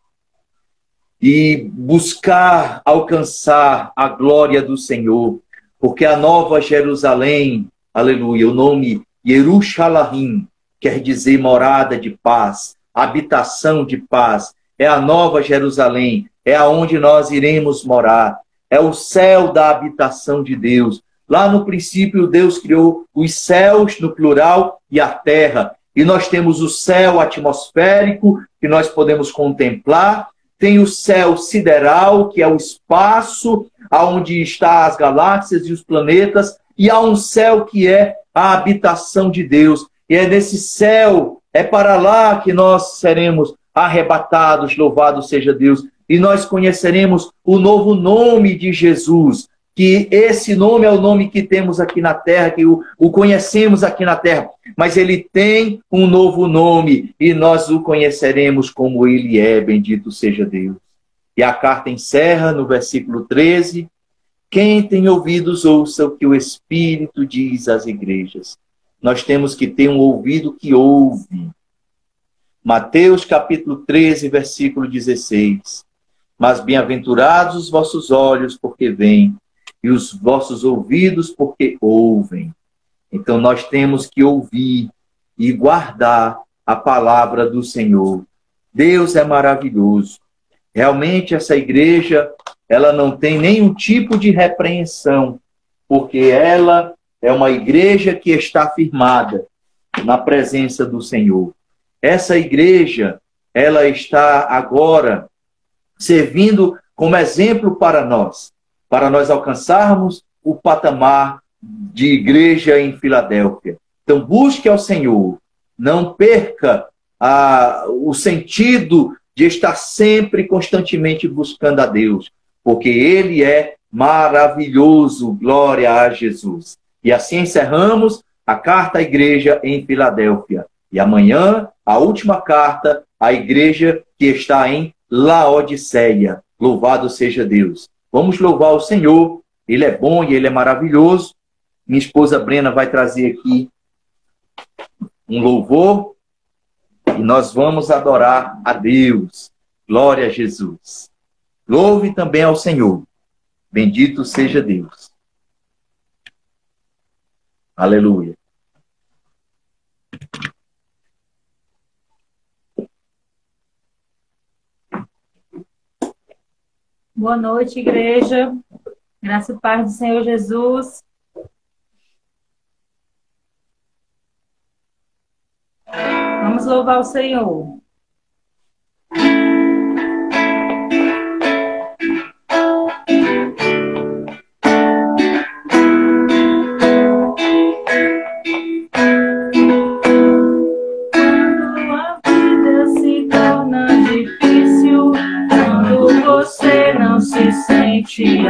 e buscar alcançar a glória do Senhor, porque a Nova Jerusalém, aleluia, o nome Yerushalayim quer dizer morada de paz, habitação de paz. É a nova Jerusalém, é aonde nós iremos morar. É o céu da habitação de Deus. Lá no princípio, Deus criou os céus, no plural, e a terra. E nós temos o céu atmosférico, que nós podemos contemplar. Tem o céu sideral, que é o espaço onde estão as galáxias e os planetas. E há um céu que é a habitação de Deus. E é nesse céu, é para lá que nós seremos arrebatados, louvado seja Deus. E nós conheceremos o novo nome de Jesus, que esse nome é o nome que temos aqui na terra, que o conhecemos aqui na terra, mas ele tem um novo nome e nós o conheceremos como ele é, bendito seja Deus. E a carta encerra no versículo 13, quem tem ouvidos ouça o que o Espírito diz às igrejas. Nós temos que ter um ouvido que ouve. Mateus capítulo 13, versículo 16. Mas bem-aventurados os vossos olhos, porque veem, e os vossos ouvidos, porque ouvem. Então nós temos que ouvir e guardar a palavra do Senhor. Deus é maravilhoso. Realmente essa igreja, ela não tem nenhum tipo de repreensão, porque ela é uma igreja que está firmada na presença do Senhor. Essa igreja, ela está agora servindo como exemplo para nós alcançarmos o patamar de igreja em Filadélfia. Então busque ao Senhor, não perca o sentido de estar sempre, constantemente buscando a Deus, porque Ele é maravilhoso, glória a Jesus. E assim encerramos a carta à igreja em Filadélfia. E amanhã, a última carta à igreja que está em Laodiceia. Louvado seja Deus. Vamos louvar o Senhor. Ele é bom e Ele é maravilhoso. Minha esposa Brena vai trazer aqui um louvor e nós vamos adorar a Deus. Glória a Jesus. Louve também ao Senhor. Bendito seja Deus. Aleluia. Boa noite, igreja. Graça e paz do Senhor Jesus. Vamos louvar o Senhor.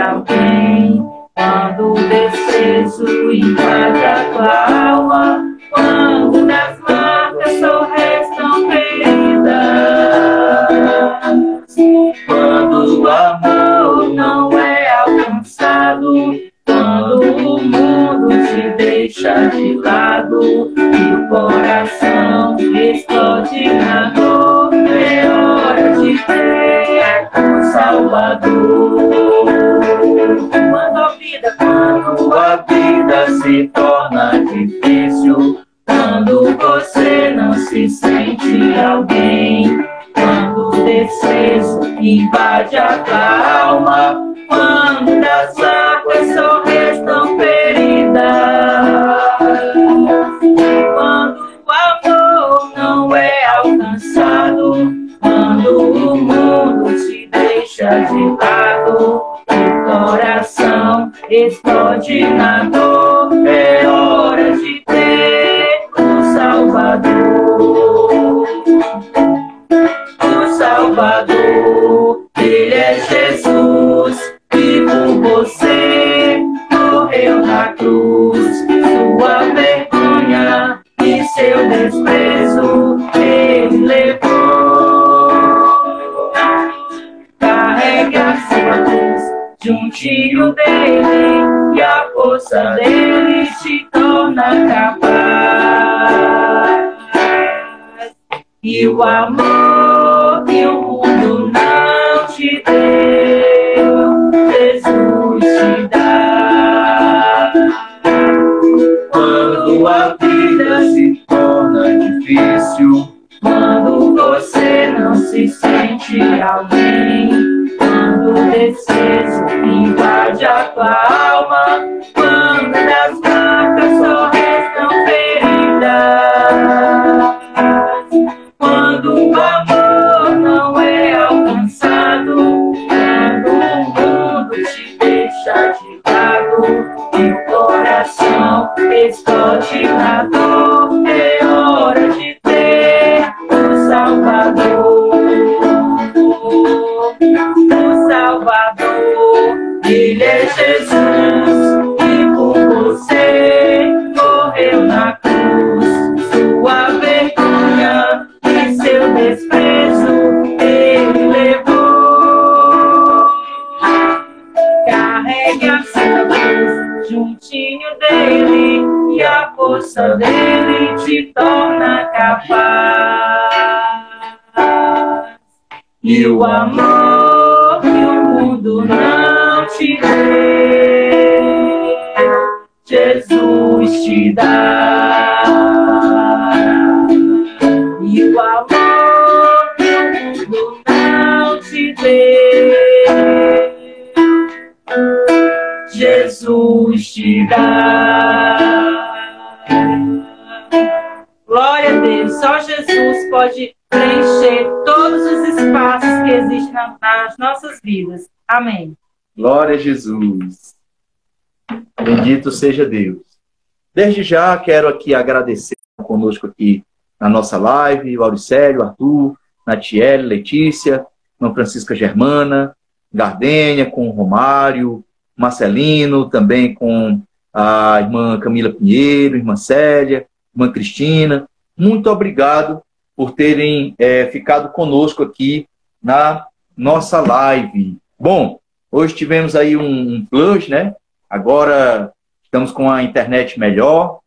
Alguém, quando o desprezo invade a tua alma, quando das marcas só restam feridas, quando o amor não é alcançado, quando o mundo te deixa de lado e o coração explode na dor, é hora de ter um Salvador. Quando a vida se torna difícil, quando você não se sente alguém, quando o desprezo invade a tua alma, quando das águas só restam feridas, quando o amor não é alcançado, quando o mundo te deixa de lado, o coração explode na dor, é hora de ter um Salvador. O Salvador, Ele é Jesus, que por você morreu na cruz. Sua vergonha e seu desprezo Ele levou. Carregue a sua cruz juntinho dele, e a força dele te torna capaz. E o amor que o mundo não te deu, Jesus te dá. Quando a vida silêncio, quando você não se sente alguém, quando o desprezo invade a tua alma, quando das marcas só restam feridas, quando o amor não é alcançado, quando o mundo te deixa de lado e o coração explode na dor, é hora de ter o Salvador, o Salvador. Ele é Jesus e por você morreu na cruz. Sua vergonha e seu desprezo ele levou. Carregue a sua cruz juntinho dele e a força dele te torna capaz. E o amor que o mundo não te deu, Jesus te dá. E o amor que o mundo não te deu, Jesus te dá. Glória a Deus, só Jesus pode preencher todos os espaços que existem nas nossas vidas. Amém. Glória a Jesus. Bendito seja Deus. Desde já quero aqui agradecer conosco aqui na nossa live, o Auricélio, Arthur, Natiele, Letícia, irmã Francisca Germana, Gardênia, com o Romário, Marcelino, também com a irmã Camila Pinheiro, irmã Célia, irmã Cristina. Muito obrigado por terem ficado conosco aqui na nossa live. Bom, hoje tivemos aí um plus, né? Agora estamos com a internet melhor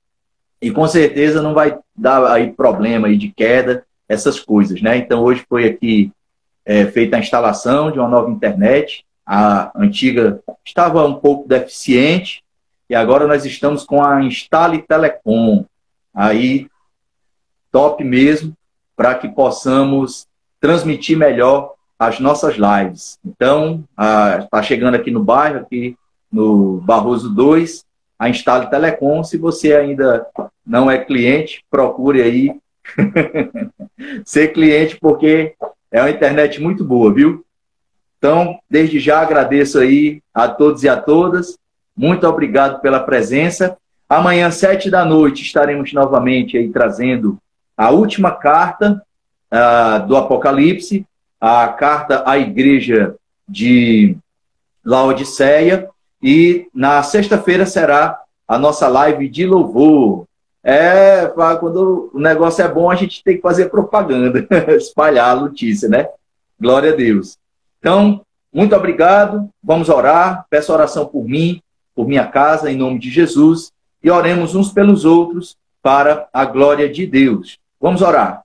e com certeza não vai dar aí problema aí de queda, essas coisas, né? Então hoje foi aqui feita a instalação de uma nova internet. A antiga estava um pouco deficiente e agora nós estamos com a Instale Telecom. Aí, top mesmo, para que possamos transmitir melhor as nossas lives. Então, está chegando aqui no bairro, aqui no Barroso 2, a Instale Telecom. Se você ainda não é cliente, procure aí ser cliente, porque é uma internet muito boa, viu? Então, desde já agradeço aí a todos e a todas. Muito obrigado pela presença. Amanhã, 7 da noite, estaremos novamente aí trazendo a última carta do Apocalipse, a carta à igreja de Laodiceia. E na sexta-feira será a nossa live de louvor. Quando o negócio é bom, a gente tem que fazer propaganda, espalhar a notícia, né? Glória a Deus. Então, muito obrigado. Vamos orar. Peço oração por mim, por minha casa, em nome de Jesus. E oremos uns pelos outros para a glória de Deus. Vamos orar.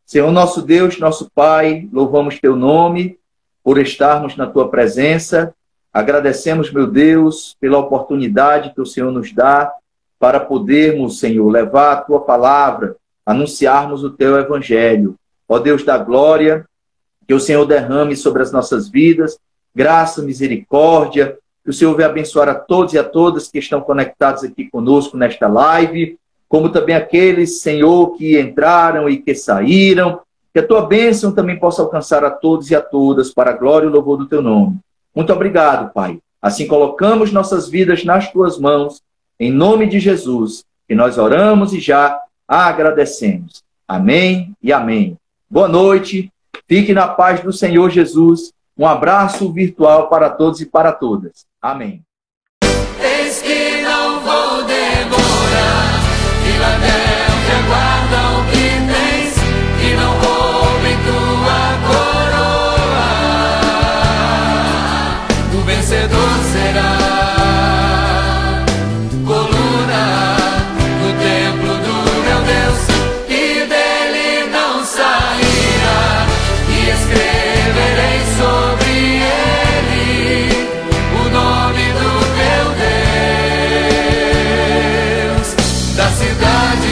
Senhor nosso Deus, nosso Pai, louvamos teu nome por estarmos na tua presença. Agradecemos, meu Deus, pela oportunidade que o Senhor nos dá para podermos, Senhor, levar a tua palavra, anunciarmos o teu evangelho. Ó Deus da glória, que o Senhor derrame sobre as nossas vidas graça, misericórdia, que o Senhor venha abençoar a todos e a todas que estão conectados aqui conosco nesta live, como também aqueles, Senhor, que entraram e que saíram, que a tua bênção também possa alcançar a todos e a todas, para a glória e o louvor do teu nome. Muito obrigado, Pai. Assim colocamos nossas vidas nas tuas mãos, em nome de Jesus, que nós oramos e já agradecemos. Amém e amém. Boa noite, fique na paz do Senhor Jesus. Um abraço virtual para todos e para todas. Amém. Eis que não vou demorar, Filadélfia, guarda o que tens, e não roubem tua coroa. O vencedor será coluna no templo do meu Deus, e dele não sairá, e escreverei sobre ele o nome do meu Deus. Da cidade